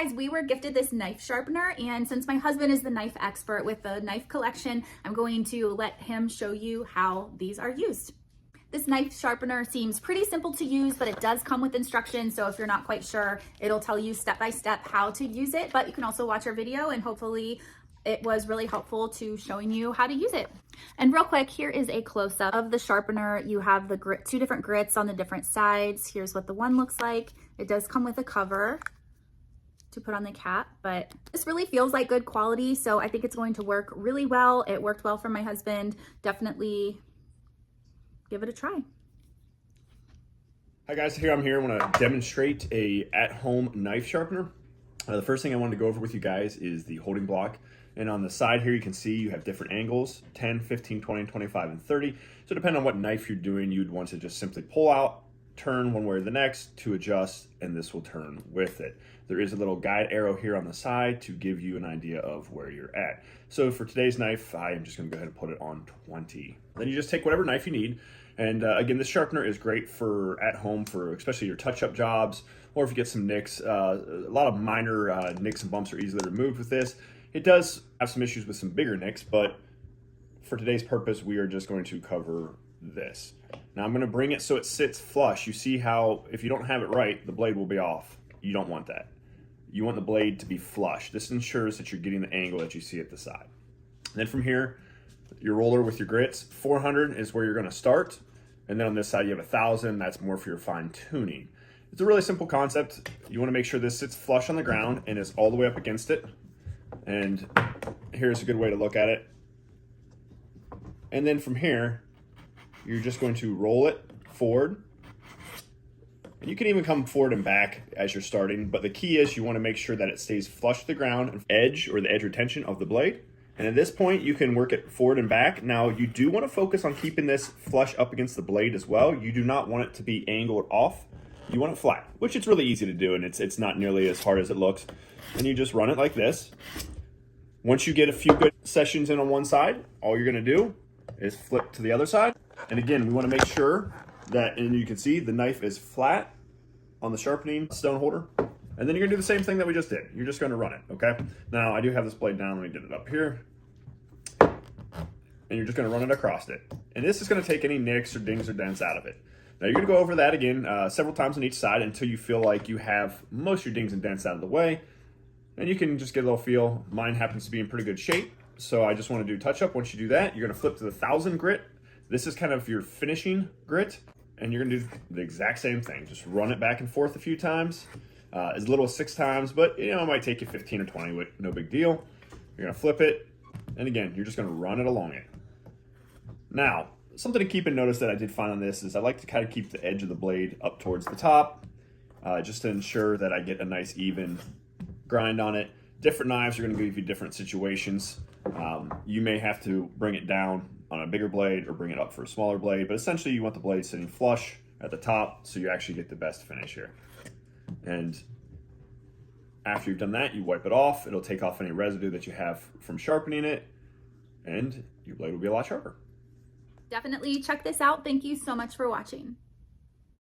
guys, we were gifted this knife sharpener, and since my husband is the knife expert with the knife collection, I'm going to let him show you how these are used. This knife sharpener seems pretty simple to use, but it does come with instructions. So if you're not quite sure, it'll tell you step by step how to use it, but you can also watch our video and hopefully it was really helpful to showing you how to use it. And real quick, here is a close-up of the sharpener. You have the two different grits on the different sides. Here's what the one looks like. It does come with a cover to put on the cap, but this really feels like good quality. So I think it's going to work really well. It worked well for my husband. Definitely give it a try. Hi guys, here I'm going to demonstrate a at-home knife sharpener. The first thing I wanted to go over with you guys is the holding block. And on the side here, you can see you have different angles, 10, 15, 20, 25, and 30. So depending on what knife you're doing, you'd want to just simply pull out, turn one way or the next to adjust, and this will turn with it. There is a little guide arrow here on the side to give you an idea of where you're at. So for today's knife, I am just going to go ahead and put it on 20. Then you just take whatever knife you need. And again, this sharpener is great for at home, for especially your touch-up jobs, or if you get some nicks. A lot of minor nicks and bumps are easily removed with this. It does have some issues with some bigger nicks, but for today's purpose, we are just going to cover this. Now I'm going to bring it so it sits flush. You see how if you don't have it right, the blade will be off. You don't want that. You want the blade to be flush. This ensures that you're getting the angle that you see at the side. And then from here, your roller with your grits, 400 is where you're going to start. And then on this side, you have 1,000. That's more for your fine tuning. It's a really simple concept. You want to make sure this sits flush on the ground and is all the way up against it. And here's a good way to look at it. And then from here, you're just going to roll it forward. And you can even come forward and back as you're starting, but the key is you want to make sure that it stays flush to the ground, edge or the edge retention of the blade. And at this point, you can work it forward and back. Now, you do want to focus on keeping this flush up against the blade as well. You do not want it to be angled off. You want it flat, which it's really easy to do, and it's not nearly as hard as it looks. And you just run it like this. Once you get a few good sessions in on one side, all you're going to do is flip to the other side. And again, we want to make sure that, and you can see the knife is flat on the sharpening stone holder. And then you're gonna do the same thing that we just did. You're just gonna run it, okay? Now I do have this blade down, let me get it up here. And you're just gonna run it across it. And this is gonna take any nicks or dings or dents out of it. Now you're gonna go over that again several times on each side until you feel like you have most of your dings and dents out of the way. And you can just get a little feel. Mine happens to be in pretty good shape. So I just wanna do touch up. Once you do that, you're gonna flip to the 1,000 grit. This is kind of your finishing grit. And you're gonna do the exact same thing. Just run it back and forth a few times, as little as 6 times, but you know, it might take you 15 or 20, no big deal. You're gonna flip it, and again, you're just gonna run it along it. Now, something to keep in notice that I did find on this is I like to kind of keep the edge of the blade up towards the top, just to ensure that I get a nice even grind on it. Different knives are gonna give you different situations. You may have to bring it down on a bigger blade or bring it up for a smaller blade, but essentially you want the blade sitting flush at the top so you actually get the best finish here. And after you've done that, you wipe it off. It'll take off any residue that you have from sharpening it, and your blade will be a lot sharper. Definitely check this out. Thank you so much for watching.